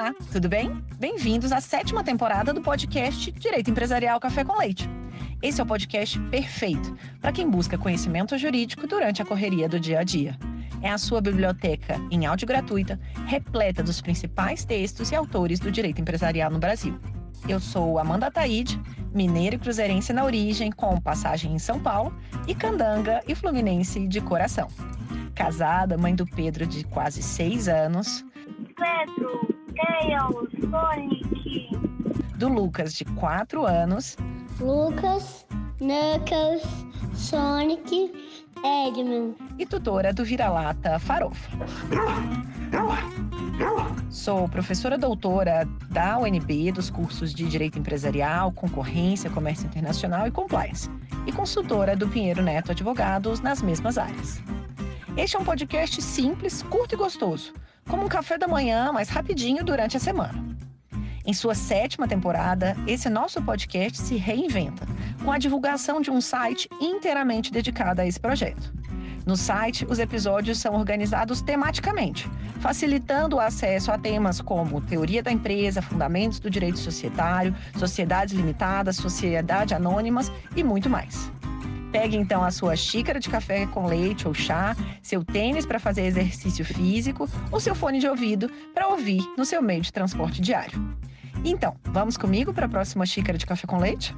Olá, tudo bem? Bem-vindos à 7ª temporada do podcast Direito Empresarial Café com Leite. Esse é o podcast perfeito para quem busca conhecimento jurídico durante a correria do dia a dia. É a sua biblioteca em áudio gratuita, repleta dos principais textos e autores do direito empresarial no Brasil. Eu sou Amanda Taide, mineira e cruzeirense na origem, com passagem em São Paulo, e candanga e fluminense de coração. Casada, mãe do Pedro, de quase 6 anos. Pedro, Tails, Sonic. Do Lucas, de 4 anos. Lucas, Knuckles, Sonic, Eggman. E tutora do Vira-Lata Farofa. Sou professora doutora da UNB dos cursos de Direito Empresarial, Concorrência, Comércio Internacional e Compliance. E consultora do Pinheiro Neto Advogados nas mesmas áreas. Este é um podcast simples, curto e gostoso, como um café da manhã, mais rapidinho durante a semana. Em sua 7ª temporada, esse nosso podcast se reinventa, com a divulgação de um site inteiramente dedicado a esse projeto. No site, os episódios são organizados tematicamente, facilitando o acesso a temas como teoria da empresa, fundamentos do direito societário, sociedades limitadas, sociedades anônimas e muito mais. Pegue então a sua xícara de café com leite ou chá, seu tênis para fazer exercício físico ou seu fone de ouvido para ouvir no seu meio de transporte diário. Então, vamos comigo para a próxima xícara de café com leite?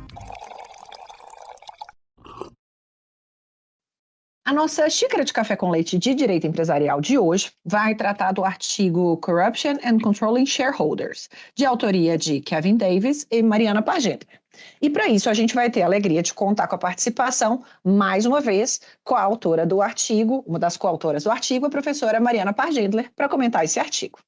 A nossa xícara de café com leite de direito empresarial de hoje vai tratar do artigo Corruption and Controlling Shareholders, de autoria de Kevin Davis e Mariana Pargentler. E para isso a gente vai ter a alegria de contar com a participação, mais uma vez, com a autora do artigo, uma das coautoras do artigo, a professora Mariana Pargentler, para comentar esse artigo.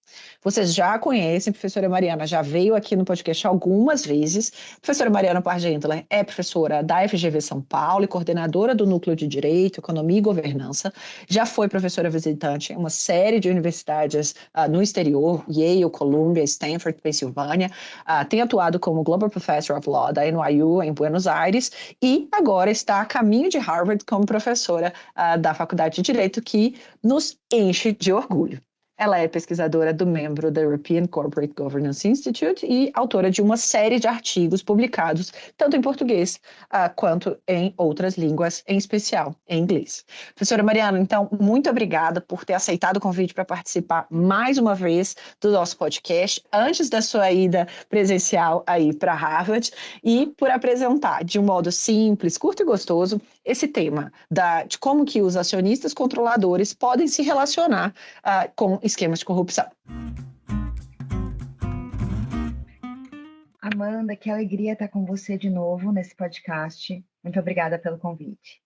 Vocês já conhecem, a professora Mariana já veio aqui no podcast algumas vezes. A professora Mariana Pargentler é professora da FGV São Paulo e coordenadora do Núcleo de Direito, Economia e Governança. Já foi professora visitante em uma série de universidades no exterior, Yale, Columbia, Stanford, Pensilvânia. Tem atuado como Global Professor of Law da NYU em Buenos Aires e agora está a caminho de Harvard como professora da Faculdade de Direito, que nos enche de orgulho. Ela é pesquisadora do membro da European Corporate Governance Institute e autora de uma série de artigos publicados tanto em português quanto em outras línguas, em especial em inglês. Professora Mariana, então, muito obrigada por ter aceitado o convite para participar mais uma vez do nosso podcast, antes da sua ida presencial aí para Harvard, e por apresentar de um modo simples, curto e gostoso esse tema de como que os acionistas controladores podem se relacionar com esquemas de corrupção. Amanda, que alegria estar com você de novo nesse podcast. Muito obrigada pelo convite.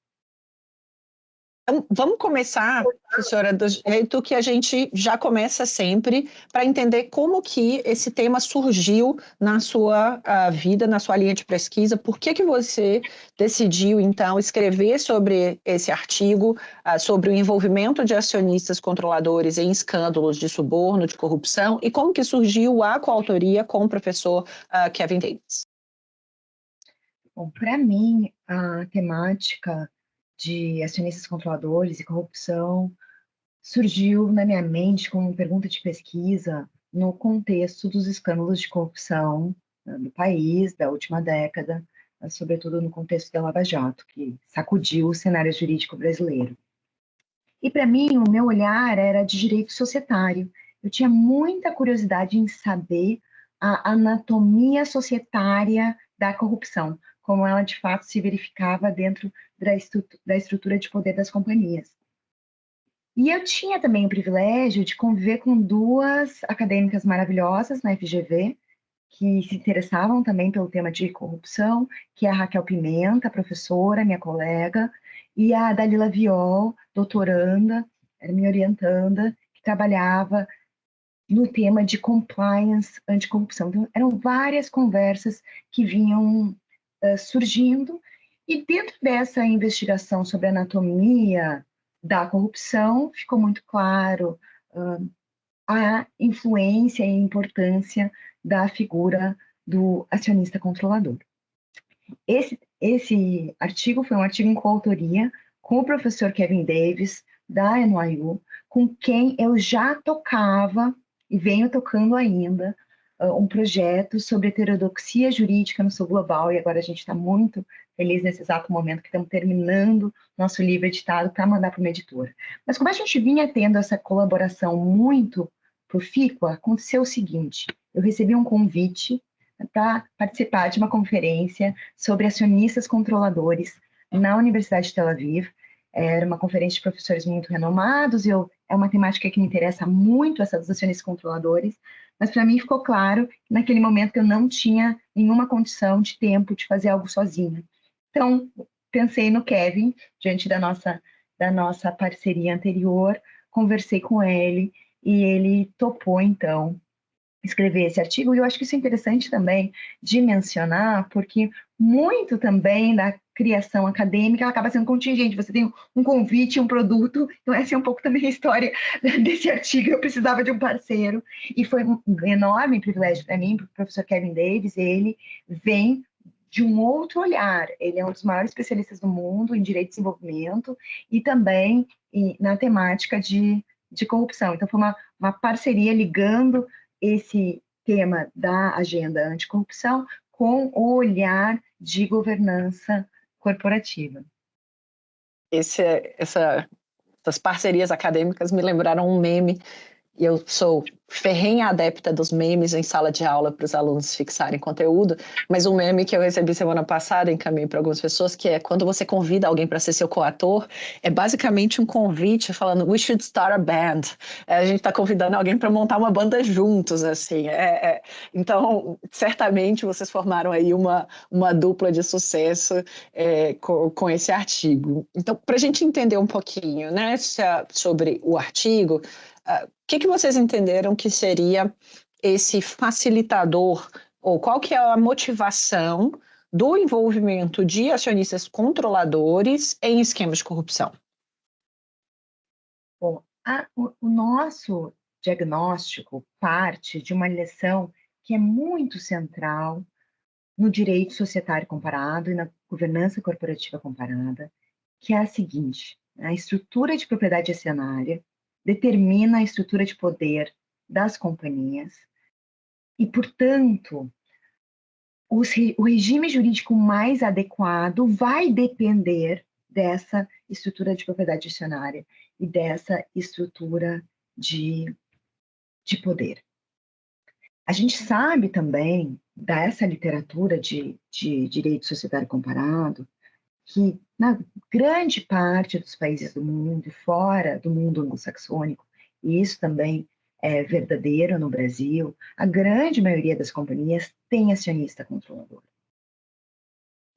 Então, vamos começar, professora, do jeito que a gente já começa sempre, para entender como que esse tema surgiu na sua vida, na sua linha de pesquisa. Por que você decidiu, então, escrever sobre esse artigo, sobre o envolvimento de acionistas controladores em escândalos de suborno, de corrupção, e como que surgiu a coautoria com o professor Kevin Davis? Bom, para mim, a temática de acionistas controladores e corrupção surgiu na minha mente como pergunta de pesquisa no contexto dos escândalos de corrupção do país da última década, sobretudo no contexto da Lava Jato, que sacudiu o cenário jurídico brasileiro. E para mim, o meu olhar era de direito societário. Eu tinha muita curiosidade em saber a anatomia societária da corrupção, como ela de fato se verificava dentro da estrutura de poder das companhias. E eu tinha também o privilégio de conviver com 2 acadêmicas maravilhosas na FGV, que se interessavam também pelo tema de corrupção, que é a Raquel Pimenta, professora, minha colega, e a Dalila Viol, doutoranda, era minha orientanda, que trabalhava no tema de compliance anticorrupção. Então, eram várias conversas que vinham surgindo, e dentro dessa investigação sobre a anatomia da corrupção, ficou muito claro a influência e a importância da figura do acionista controlador. Esse artigo foi um artigo em coautoria com o professor Kevin Davis, da NYU, com quem eu já tocava e venho tocando ainda um projeto sobre heterodoxia jurídica no sul global, e agora a gente está muito feliz nesse exato momento que estamos terminando nosso livro editado para mandar para uma editora. Mas como a gente vinha tendo essa colaboração muito profícua, aconteceu o seguinte: eu recebi um convite para participar de uma conferência sobre acionistas controladores na Universidade de Tel Aviv. Era uma conferência de professores muito renomados, e é uma temática que me interessa muito, essa dos acionistas controladores, mas para mim ficou claro, naquele momento, que eu não tinha nenhuma condição de tempo de fazer algo sozinha. Então, pensei no Kevin, diante da nossa parceria anterior, conversei com ele, e ele topou, então, escrever esse artigo. E eu acho que isso é interessante também de mencionar, porque muito também da criação acadêmica ela acaba sendo contingente. Você tem um convite, um produto, então essa é um pouco também a história desse artigo. Eu precisava de um parceiro, e foi um enorme privilégio para mim, porque o professor Kevin Davis, ele vem de um outro olhar. Ele é um dos maiores especialistas do mundo em direito de desenvolvimento e também na temática de corrupção. Então, foi uma parceria ligando esse tema da agenda anticorrupção com o olhar de governança corporativa. Essas parcerias acadêmicas me lembraram um meme. Eu sou ferrenha adepta dos memes em sala de aula para os alunos fixarem conteúdo, mas um meme que eu recebi semana passada, encaminhei para algumas pessoas, que é quando você convida alguém para ser seu coautor, é basicamente um convite falando "we should start a band". A gente está convidando alguém para montar uma banda juntos, assim. Então, certamente vocês formaram aí uma dupla de sucesso com esse artigo. Então, para a gente entender um pouquinho, né, sobre o artigo, o que vocês entenderam que seria esse facilitador, ou qual que é a motivação do envolvimento de acionistas controladores em esquemas de corrupção? Bom, o nosso diagnóstico parte de uma lição que é muito central no direito societário comparado e na governança corporativa comparada, que é a seguinte: a estrutura de propriedade acionária determina a estrutura de poder das companhias e, portanto, o regime jurídico mais adequado vai depender dessa estrutura de propriedade acionária e dessa estrutura de poder. A gente sabe também dessa literatura de direito societário comparado que, na grande parte dos países do mundo e fora do mundo anglo-saxônico, e isso também é verdadeiro no Brasil, a grande maioria das companhias tem acionista controlador.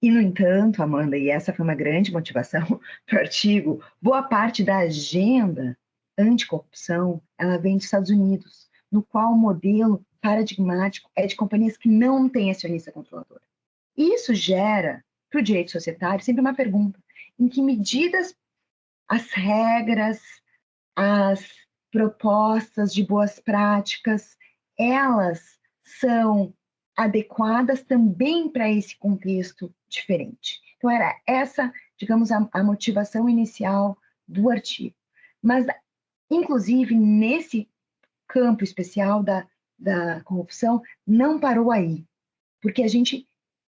E, no entanto, Amanda, e essa foi uma grande motivação para o artigo, boa parte da agenda anticorrupção, ela vem dos Estados Unidos, no qual o modelo paradigmático é de companhias que não têm acionista controlador. Isso gera, para o direito societário, sempre uma pergunta: em que medidas as regras, as propostas de boas práticas, elas são adequadas também para esse contexto diferente? Então, era essa, digamos, a motivação inicial do artigo. Mas, inclusive, nesse campo especial da corrupção, não parou aí, porque a gente,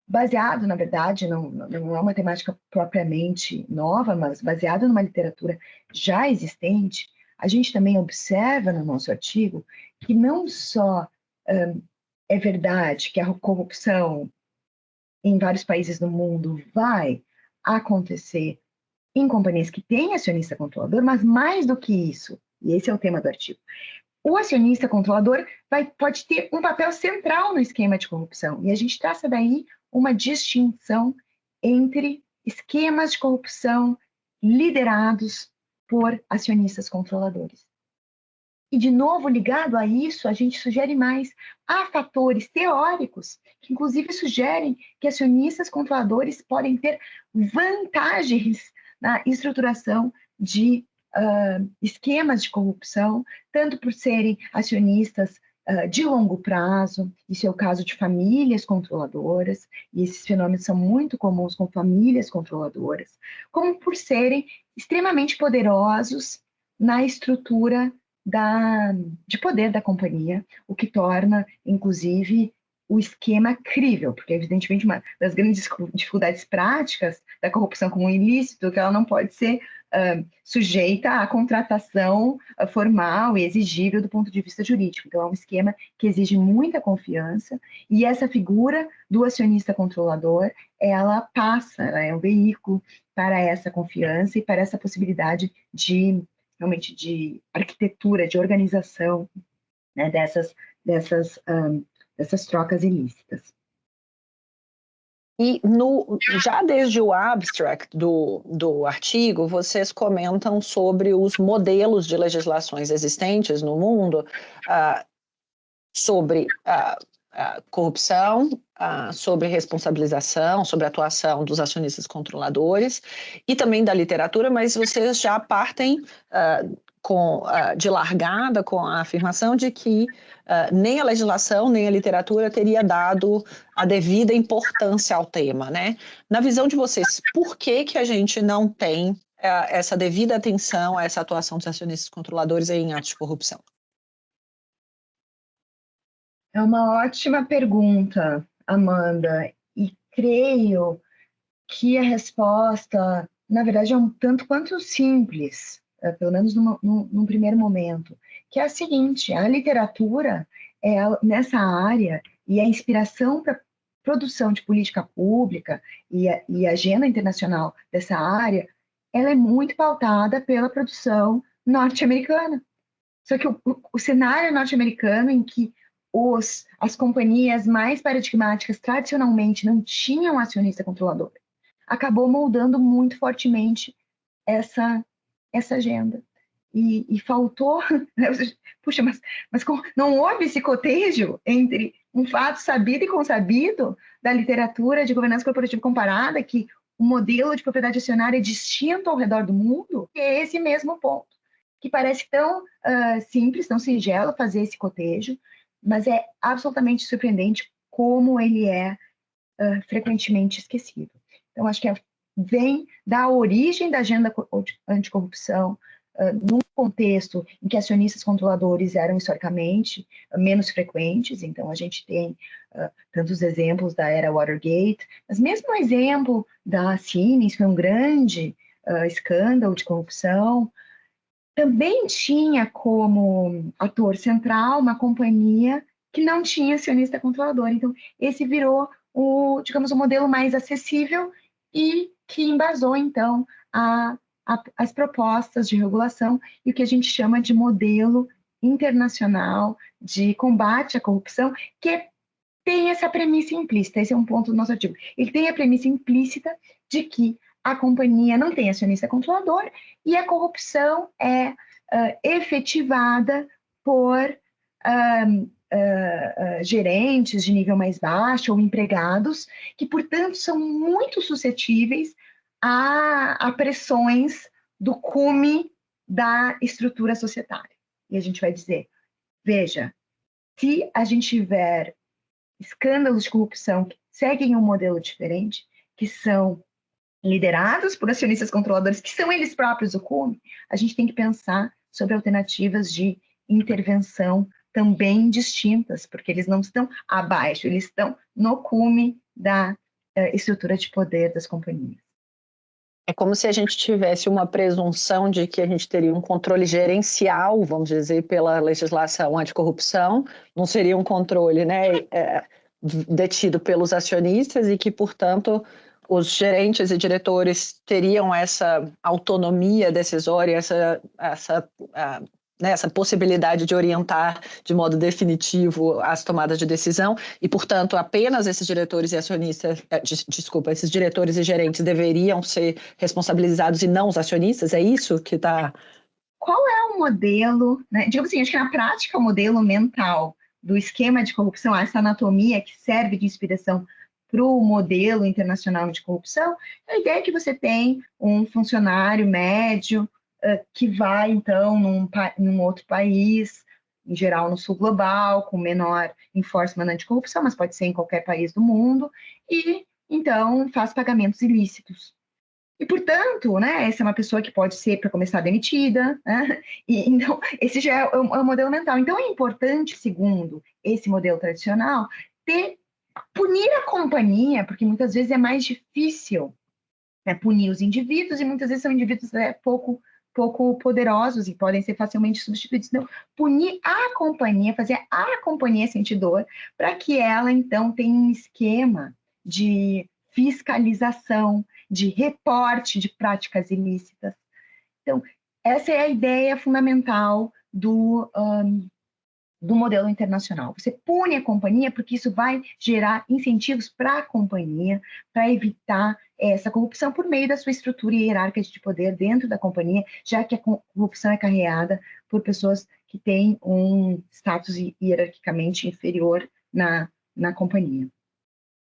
baseado, na verdade, não é uma temática propriamente nova, mas baseado numa literatura já existente, a gente também observa no nosso artigo que não só é verdade que a corrupção em vários países do mundo vai acontecer em companhias que têm acionista controlador, mas mais do que isso, e esse é o tema do artigo, o acionista controlador pode ter um papel central no esquema de corrupção. E a gente traça daí uma distinção entre esquemas de corrupção liderados por acionistas controladores. E, de novo, ligado a isso, a gente sugere mais. Há fatores teóricos que, inclusive, sugerem que acionistas controladores podem ter vantagens na estruturação de esquemas de corrupção, tanto por serem acionistas de longo prazo, isso é o caso de famílias controladoras, e esses fenômenos são muito comuns com famílias controladoras, como por serem extremamente poderosos na estrutura de poder da companhia, o que torna, inclusive, o esquema crível, porque, evidentemente, uma das grandes dificuldades práticas da corrupção como um ilícito é que ela não pode ser sujeita à contratação formal e exigível do ponto de vista jurídico. Então, é um esquema que exige muita confiança, e essa figura do acionista controlador, ela passa, ela é um veículo para essa confiança e para essa possibilidade de, realmente, de arquitetura, de organização, né, dessas trocas ilícitas. E já desde o abstract do artigo, vocês comentam sobre os modelos de legislações existentes no mundo, sobre corrupção, sobre responsabilização, sobre atuação dos acionistas controladores e também da literatura, mas vocês já partem de largada com a afirmação de que nem a legislação, nem a literatura teria dado a devida importância ao tema, né? Na visão de vocês, por que a gente não tem essa devida atenção a essa atuação dos acionistas controladores em atos de corrupção? É uma ótima pergunta, Amanda, e creio que a resposta, na verdade, é um tanto quanto simples, pelo menos num primeiro momento, que é a seguinte: a literatura nessa área e a inspiração para a produção de política pública e a agenda internacional dessa área, ela é muito pautada pela produção norte-americana. Só que o cenário norte-americano, em que as companhias mais paradigmáticas tradicionalmente não tinham acionista controlador, acabou moldando muito fortemente essa agenda. E faltou... Puxa, mas não houve esse cotejo entre um fato sabido e consabido da literatura de governança corporativa comparada, que o modelo de propriedade acionária é distinto ao redor do mundo, e é esse mesmo ponto, que parece tão simples, tão singelo fazer esse cotejo, mas é absolutamente surpreendente como ele é frequentemente esquecido. Então, acho que vem da origem da agenda anticorrupção, num contexto em que acionistas controladores eram historicamente menos frequentes. Então, a gente tem tantos exemplos da era Watergate, mas mesmo o exemplo da Siemens foi um grande escândalo de corrupção. Também tinha como ator central uma companhia que não tinha acionista controlador. Então, esse virou o modelo mais acessível e que embasou, então, as propostas de regulação e o que a gente chama de modelo internacional de combate à corrupção, que tem essa premissa implícita. Esse é um ponto do nosso artigo. Ele tem a premissa implícita de que a companhia não tem acionista controlador e a corrupção é efetivada por gerentes de nível mais baixo ou empregados, que, portanto, são muito suscetíveis a pressões do cume da estrutura societária. E a gente vai dizer, veja, se a gente tiver escândalos de corrupção que seguem um modelo diferente, que são liderados por acionistas controladores, que são eles próprios o cume, a gente tem que pensar sobre alternativas de intervenção também distintas, porque eles não estão abaixo, eles estão no cume da estrutura de poder das companhias. É como se a gente tivesse uma presunção de que a gente teria um controle gerencial, vamos dizer, pela legislação anticorrupção, não seria um controle, né, detido pelos acionistas e que, portanto, os gerentes e diretores teriam essa autonomia decisória, essa possibilidade de orientar de modo definitivo as tomadas de decisão e, portanto, apenas esses diretores e acionistas, esses diretores e gerentes deveriam ser responsabilizados e não os acionistas? É isso que está... Qual é o modelo, né? Digamos assim, acho que na prática o modelo mental do esquema de corrupção, essa anatomia que serve de inspiração para o modelo internacional de corrupção, a ideia é que você tem um funcionário médio que vai, então, num outro país, em geral no sul global, com menor enforcement anticorrupção, mas pode ser em qualquer país do mundo, e, então, faz pagamentos ilícitos. E, portanto, né, essa é uma pessoa que pode ser, para começar, demitida, né? E, então, esse já é o modelo mental. Então, é importante, segundo esse modelo tradicional, punir a companhia, porque muitas vezes é mais difícil, né, punir os indivíduos, e muitas vezes são indivíduos pouco poderosos e podem ser facilmente substituídos. Então, punir a companhia, fazer a companhia sentir dor, para que ela, então, tenha um esquema de fiscalização, de reporte de práticas ilícitas. Então, essa é a ideia fundamental do modelo internacional. Você pune a companhia porque isso vai gerar incentivos para a companhia, para evitar essa corrupção por meio da sua estrutura hierárquica de poder dentro da companhia, já que a corrupção é carreada por pessoas que têm um status hierarquicamente inferior na companhia.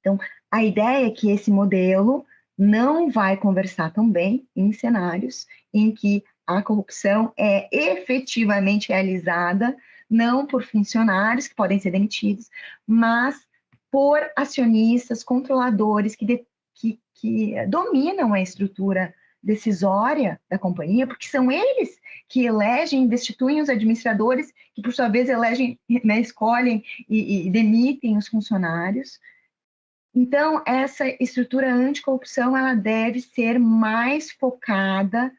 Então, a ideia é que esse modelo não vai conversar tão bem em cenários em que a corrupção é efetivamente realizada não por funcionários que podem ser demitidos, mas por acionistas, controladores que dominam a estrutura decisória da companhia, porque são eles que elegem e destituem os administradores, que por sua vez elegem, né, escolhem e demitem os funcionários. Então, essa estrutura anticorrupção, ela deve ser mais focada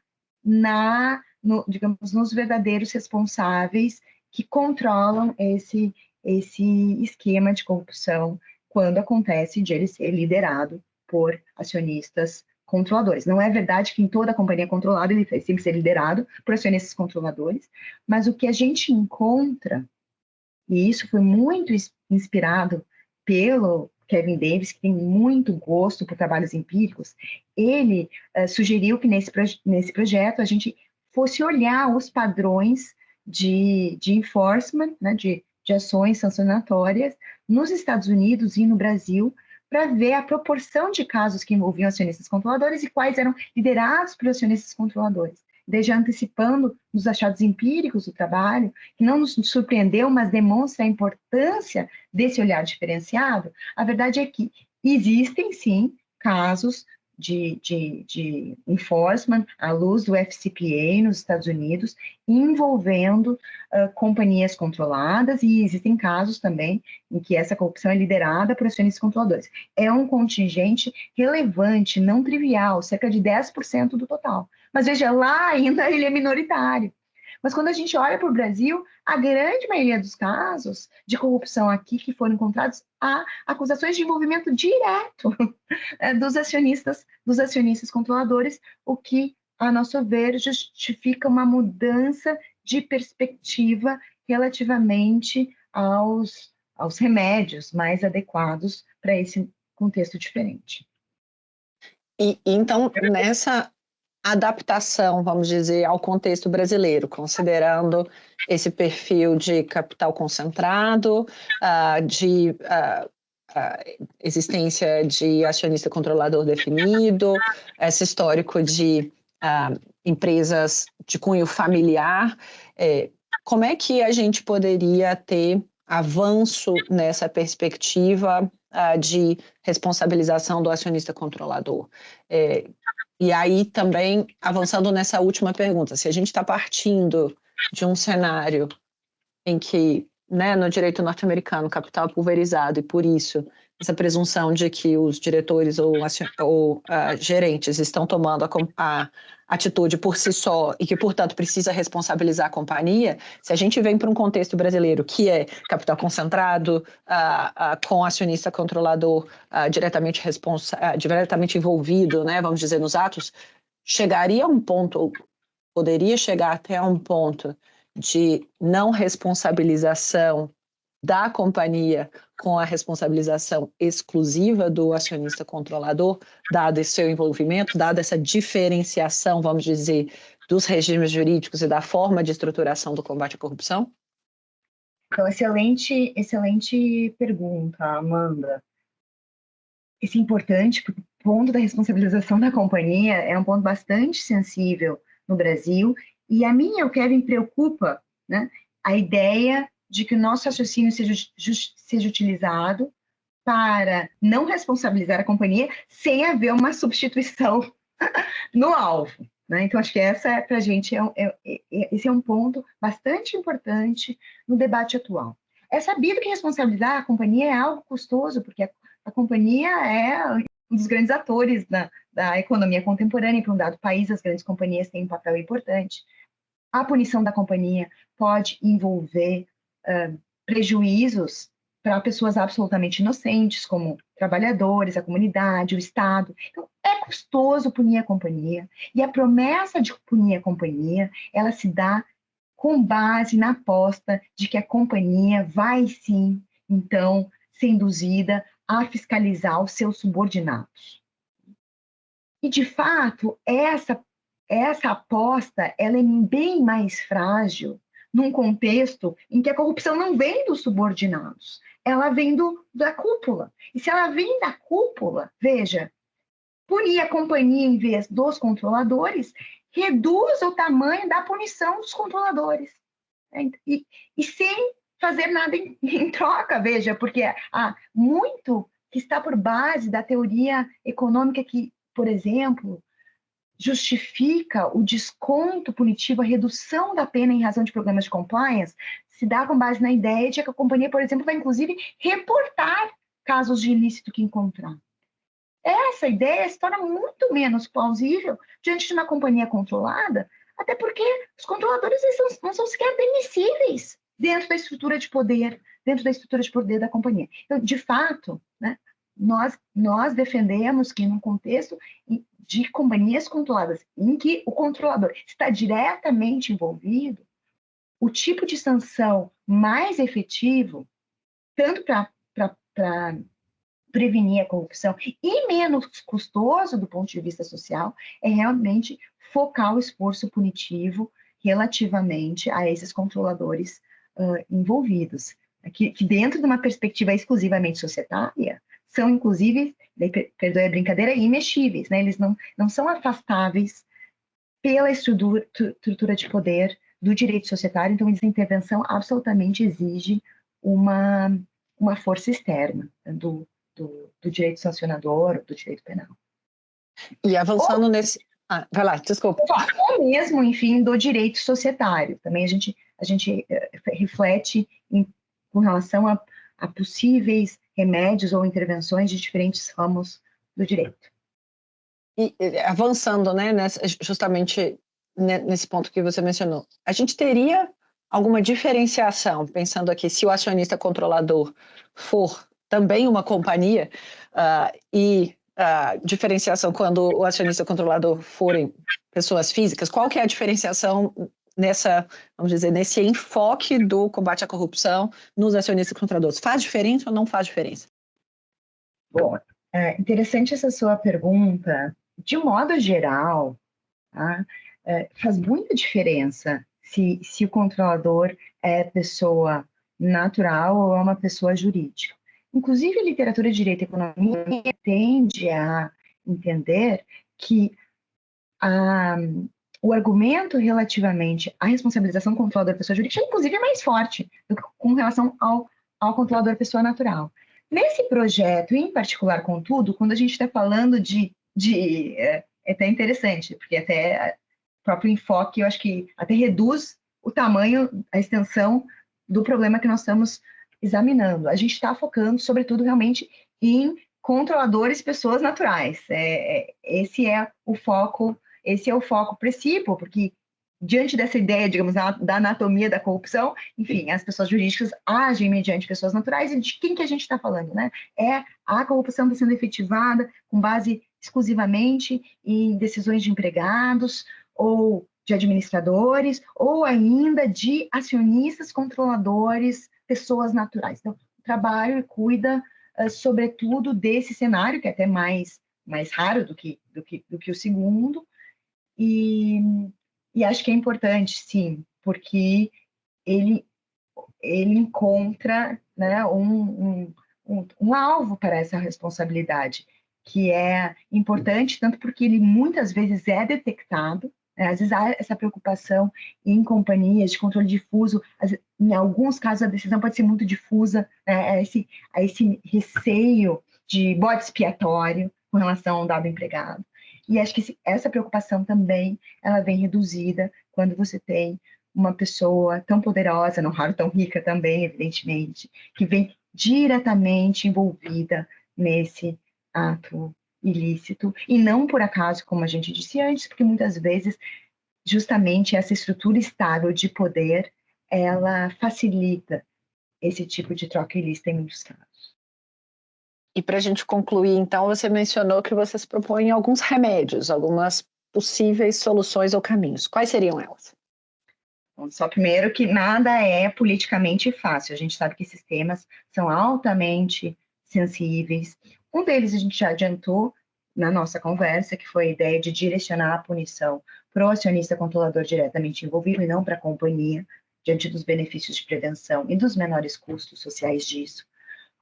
digamos, nos verdadeiros responsáveis que controlam esse esquema de corrupção quando acontece de ele ser liderado por acionistas controladores. Não é verdade que em toda a companhia controlada ele tem que ser liderado por acionistas controladores, mas o que a gente encontra, e isso foi muito inspirado pelo Kevin Davis, que tem muito gosto por trabalhos empíricos, ele sugeriu que nesse projeto a gente fosse olhar os padrões de enforcement, né, de ações sancionatórias nos Estados Unidos e no Brasil, para ver a proporção de casos que envolviam acionistas controladores e quais eram liderados por acionistas controladores. Desde antecipando nos achados empíricos do trabalho, que não nos surpreendeu, mas demonstra a importância desse olhar diferenciado, a verdade é que existem, sim, casos de enforcement à luz do FCPA nos Estados Unidos, envolvendo companhias controladas, e existem casos também em que essa corrupção é liderada por acionistas controladores. É um contingente relevante, não trivial, cerca de 10% do total. Mas veja, lá ainda ele é minoritário. Mas quando a gente olha para o Brasil, a grande maioria dos casos de corrupção aqui que foram encontrados, há acusações de envolvimento direto dos acionistas controladores, o que, a nosso ver, justifica uma mudança de perspectiva relativamente aos remédios mais adequados para esse contexto diferente. E então, nessa adaptação, vamos dizer, ao contexto brasileiro, considerando esse perfil de capital concentrado, de existência de acionista controlador definido, esse histórico de empresas de cunho familiar, como é que a gente poderia ter avanço nessa perspectiva de responsabilização do acionista controlador? E aí também, avançando nessa última pergunta, se a gente está partindo de um cenário em que, né, no direito norte-americano, capital é pulverizado, e por isso essa presunção de que os diretores ou gerentes estão tomando a atitude por si só e que, portanto, precisa responsabilizar a companhia, se a gente vem para um contexto brasileiro que é capital concentrado, com acionista controlador diretamente envolvido, né, vamos dizer, nos atos, chegaria a um ponto, poderia chegar até um ponto de não responsabilização da companhia com a responsabilização exclusiva do acionista controlador, dado esse seu envolvimento, dada essa diferenciação, vamos dizer, dos regimes jurídicos e da forma de estruturação do combate à corrupção? Então, excelente pergunta, Amanda. Isso é importante, porque o ponto da responsabilização da companhia é um ponto bastante sensível no Brasil, e a mim, o Kevin, preocupa, né, a ideia de que o nosso raciocínio seja utilizado para não responsabilizar a companhia sem haver uma substituição no alvo. Né? Então, acho que essa, para a gente, esse é um ponto bastante importante no debate atual. É sabido que responsabilizar a companhia é algo custoso, porque a companhia é um dos grandes atores da economia contemporânea. Para um dado país, as grandes companhias têm um papel importante. A punição da companhia pode envolver prejuízos para pessoas absolutamente inocentes, como trabalhadores, a comunidade, o Estado. Então, é custoso punir a companhia, e a promessa de punir a companhia, ela se dá com base na aposta de que a companhia vai, sim, então, ser induzida a fiscalizar os seus subordinados. E, de fato, essa aposta, ela é bem mais frágil num contexto em que a corrupção não vem dos subordinados, ela vem da cúpula. E se ela vem da cúpula, veja, punir a companhia em vez dos controladores reduz o tamanho da punição dos controladores. E sem fazer nada em troca, veja, porque há muito que está por base da teoria econômica que, por exemplo, justifica o desconto punitivo, a redução da pena em razão de problemas de compliance, se dá com base na ideia de que a companhia, por exemplo, vai inclusive reportar casos de ilícito que encontrar. Essa ideia se torna muito menos plausível diante de uma companhia controlada, até porque os controladores não são sequer admissíveis dentro da estrutura de poder, da companhia. Então, de fato, né, nós defendemos que num contexto de companhias controladas, em que o controlador está diretamente envolvido, o tipo de sanção mais efetivo, tanto para prevenir a corrupção e menos custoso do ponto de vista social, é realmente focar o esforço punitivo relativamente a esses controladores envolvidos, que dentro de uma perspectiva exclusivamente societária, são, inclusive, perdoe a brincadeira, imexíveis, né? Eles não são afastáveis pela estrutura de poder do direito societário, então essa intervenção absolutamente exige uma força externa do direito sancionador, do direito penal. E avançando nesse... vai lá, desculpa. Ou mesmo, enfim, do direito societário. Também a gente reflete com relação a possíveis remédios ou intervenções de diferentes ramos do direito. E avançando, né, justamente nesse ponto que você mencionou, a gente teria alguma diferenciação, pensando aqui, se o acionista controlador for também uma companhia, e diferenciação quando o acionista controlador forem pessoas físicas, qual que é a diferenciação vamos dizer, nesse enfoque do combate à corrupção nos acionistas controladores? Faz diferença ou não faz diferença? Bom, interessante essa sua pergunta. De modo geral, tá? Faz muita diferença se o controlador é pessoa natural ou é uma pessoa jurídica. Inclusive, a literatura de direito e economia tende a entender que o argumento relativamente à responsabilização do controlador pessoa jurídica, inclusive, é mais forte do que com relação ao controlador pessoa natural. Nesse projeto, em particular, contudo, quando a gente está falando é até interessante, porque até o próprio enfoque, eu acho que até reduz o tamanho, a extensão do problema que nós estamos examinando. A gente está focando, sobretudo, realmente em controladores pessoas naturais. Esse é o foco principal, porque diante dessa ideia, digamos, da anatomia da corrupção, enfim, as pessoas jurídicas agem mediante pessoas naturais, e de quem que a gente está falando, né? A corrupção está sendo efetivada com base exclusivamente em decisões de empregados, ou de administradores, ou ainda de acionistas controladores, pessoas naturais. Então, trabalho e cuida, sobretudo, desse cenário, que é até mais raro do que o segundo, e acho que é importante, sim, porque ele encontra, né, um alvo para essa responsabilidade, que é importante, tanto porque ele muitas vezes é detectado, né, às vezes há essa preocupação em companhias de controle difuso, em alguns casos a decisão pode ser muito difusa, né, a esse receio de bode expiatório com relação ao dado empregado. E acho que essa preocupação também, ela vem reduzida quando você tem uma pessoa tão poderosa, não raro tão rica também, evidentemente, que vem diretamente envolvida nesse ato ilícito, e não por acaso, como a gente disse antes, porque muitas vezes, justamente essa estrutura estável de poder, ela facilita esse tipo de troca ilícita em muitos casos. E para a gente concluir, então, você mencionou que vocês propõem alguns remédios, algumas possíveis soluções ou caminhos. Quais seriam elas? Bom, só primeiro que nada é politicamente fácil. A gente sabe que esses temas são altamente sensíveis. Um deles a gente já adiantou na nossa conversa, que foi a ideia de direcionar a punição para o acionista controlador diretamente envolvido e não para a companhia, diante dos benefícios de prevenção e dos menores custos sociais disso.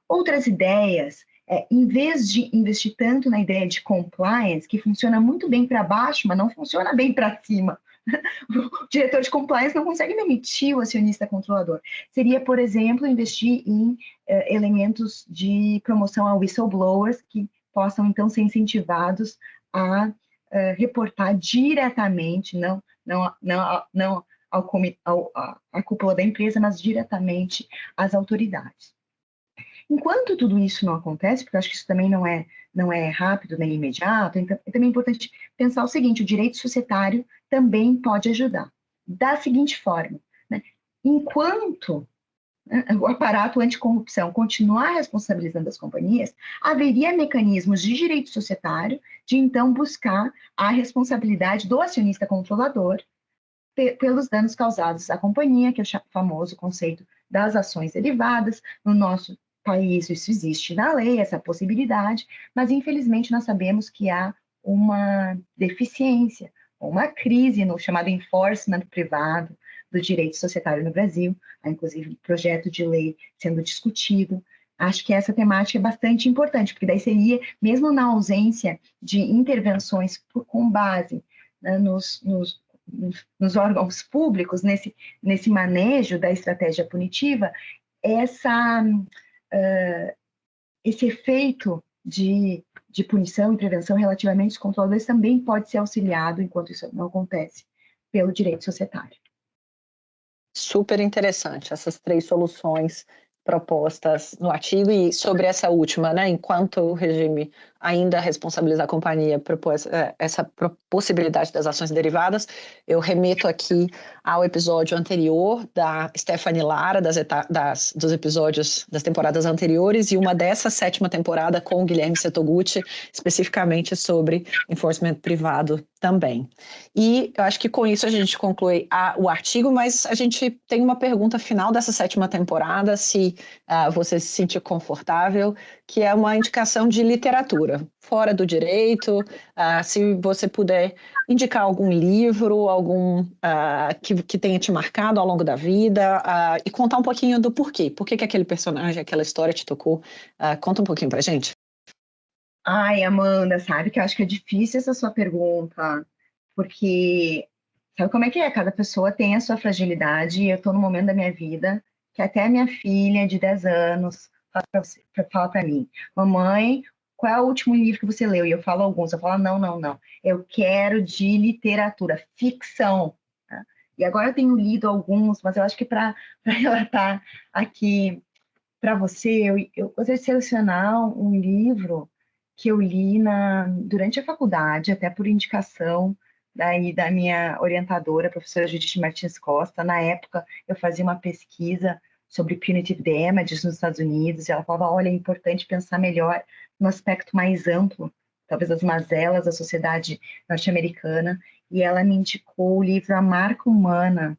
Outras ideias, em vez de investir tanto na ideia de compliance, que funciona muito bem para baixo, mas não funciona bem para cima. O diretor de compliance não consegue demitir o acionista controlador. Seria, por exemplo, investir em elementos de promoção a whistleblowers que possam, então, ser incentivados a reportar diretamente, não à cúpula da empresa, mas diretamente às autoridades. Enquanto tudo isso não acontece, porque eu acho que isso também não é rápido nem imediato, então é também importante pensar o seguinte: o direito societário também pode ajudar. Da seguinte forma, né? Enquanto o aparato anticorrupção continuar responsabilizando as companhias, haveria mecanismos de direito societário de então buscar a responsabilidade do acionista controlador pelos danos causados à companhia, que é o famoso conceito das ações derivadas. No nosso país isso existe na lei, essa possibilidade, mas infelizmente nós sabemos que há uma deficiência, uma crise no chamado enforcement privado do direito societário no Brasil. Há inclusive um projeto de lei sendo discutido. Acho que essa temática é bastante importante, porque daí seria, mesmo na ausência de intervenções com base, né, nos órgãos públicos, nesse manejo da estratégia punitiva, esse efeito de punição e prevenção relativamente aos controladores também pode ser auxiliado, enquanto isso não acontece, pelo direito societário. Super interessante essas 3 soluções propostas no artigo. E sobre essa última, né, enquanto o regime ainda responsabiliza a companhia, propôs essa possibilidade das ações derivadas, eu remeto aqui ao episódio anterior da Stephanie Lara, dos episódios das temporadas anteriores, e uma dessa 7ª temporada com o Guilherme Setoguchi, especificamente sobre enforcement privado também. E eu acho que com isso a gente conclui o artigo, mas a gente tem uma pergunta final dessa 7ª temporada, se você se sentir confortável, que é uma indicação de literatura, fora do direito, se você puder indicar algum livro, algum que tenha te marcado ao longo da vida, e contar um pouquinho do porquê. Por que aquele personagem, aquela história te tocou? Conta um pouquinho pra gente. Ai, Amanda, sabe que eu acho que é difícil essa sua pergunta, porque sabe como é que é? Cada pessoa tem a sua fragilidade, e eu estou num momento da minha vida que até a minha filha de 10 anos fala para mim: mamãe, qual é o último livro que você leu? E eu falo alguns, eu falo: não, eu quero de literatura, ficção. Tá? E agora eu tenho lido alguns, mas eu acho que para relatar aqui para você, eu gostaria de selecionar um livro que eu li durante a faculdade, até por indicação da minha orientadora, a professora Judith Martins Costa. Na época, eu fazia uma pesquisa sobre punitive damages nos Estados Unidos, e ela falava: olha, é importante pensar melhor no aspecto mais amplo, talvez das mazelas da sociedade norte-americana, e ela me indicou o livro A Marca Humana,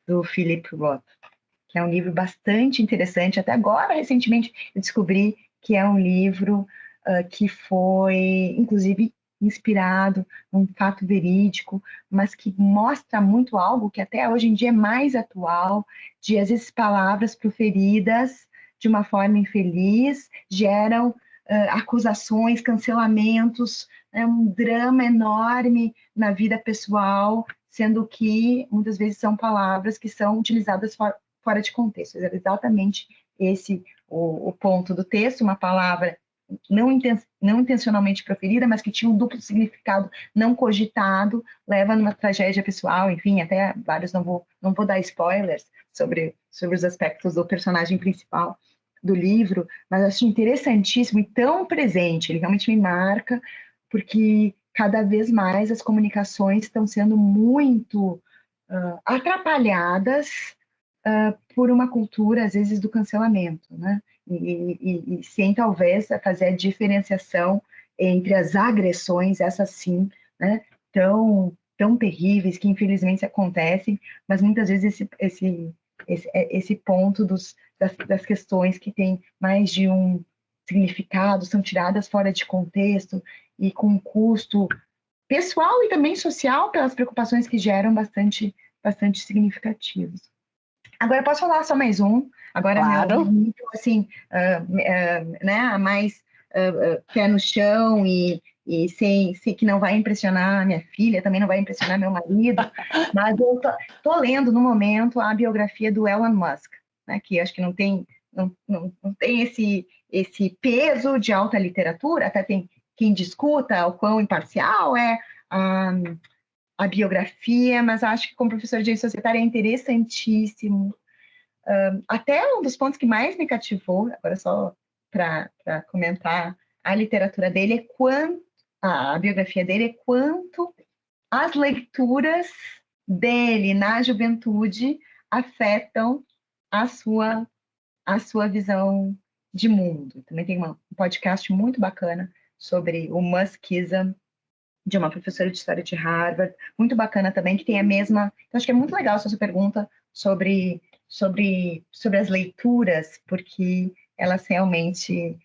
do Philip Roth, que é um livro bastante interessante. Até agora, recentemente, eu descobri que é um livro que foi, inclusive, inspirado num fato verídico, mas que mostra muito algo que até hoje em dia é mais atual, de às vezes palavras proferidas de uma forma infeliz geram acusações, cancelamentos, um drama enorme na vida pessoal, sendo que muitas vezes são palavras que são utilizadas fora de contexto. É exatamente esse o ponto do texto: uma palavra não intencionalmente proferida, mas que tinha um duplo significado não cogitado, leva numa tragédia pessoal, enfim, até vários, não vou dar spoilers sobre os aspectos do personagem principal do livro, mas acho interessantíssimo e tão presente, ele realmente me marca, porque cada vez mais as comunicações estão sendo muito atrapalhadas por uma cultura, às vezes, do cancelamento, né? E sem, talvez, fazer a diferenciação entre as agressões, essas sim, né, tão terríveis, que infelizmente acontecem, mas muitas vezes esse ponto das questões que têm mais de um significado, são tiradas fora de contexto e com um custo pessoal e também social pelas preocupações que geram bastante significativos. Agora, posso falar só mais um? Agora, claro. Meu nível, assim, né, mais pé no chão e sei que não vai impressionar minha filha, também não vai impressionar meu marido, mas eu tô lendo, no momento, a biografia do Elon Musk, né, que acho que não tem esse peso de alta literatura, até tem quem discuta o quão imparcial é a biografia, mas acho que como professor de direito societário é interessantíssimo. Até um dos pontos que mais me cativou, agora só para comentar, a literatura dele a biografia dele é quanto as leituras dele na juventude afetam a sua visão de mundo. Também tem um podcast muito bacana sobre o Muskism, de uma professora de história de Harvard, muito bacana também, que tem a mesma... Então, acho que é muito legal essa sua pergunta sobre as leituras, porque elas realmente...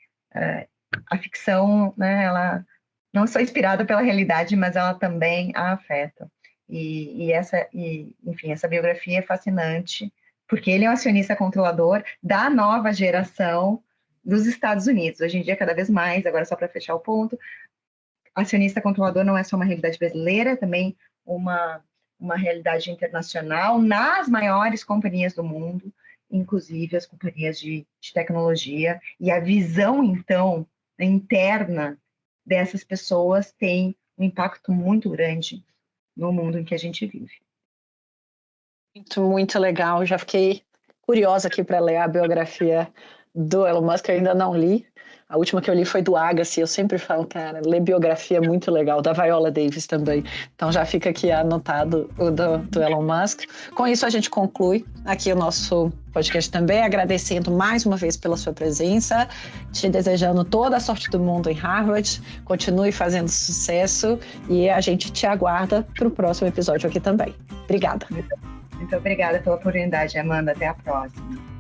a ficção, né, ela não só inspirada pela realidade, mas ela também a afeta. Enfim, essa biografia é fascinante, porque ele é um acionista controlador da nova geração dos Estados Unidos. Hoje em dia, cada vez mais, agora só para fechar o ponto, acionista controlador não é só uma realidade brasileira, é também uma realidade internacional nas maiores companhias do mundo, inclusive as companhias de tecnologia, e a visão, então, interna dessas pessoas tem um impacto muito grande no mundo em que a gente vive. Muito legal. Já fiquei curiosa aqui para ler a biografia do Elon Musk, eu ainda não li. A última que eu li foi do Agassi. Eu sempre falo, cara, ler biografia é muito legal, da Viola Davis também. Então já fica aqui anotado o do Elon Musk. Com isso a gente conclui aqui o nosso podcast também, agradecendo mais uma vez pela sua presença, te desejando toda a sorte do mundo em Harvard, continue fazendo sucesso e a gente te aguarda para o próximo episódio aqui também. Obrigada. Muito obrigada pela oportunidade, Amanda. Até a próxima.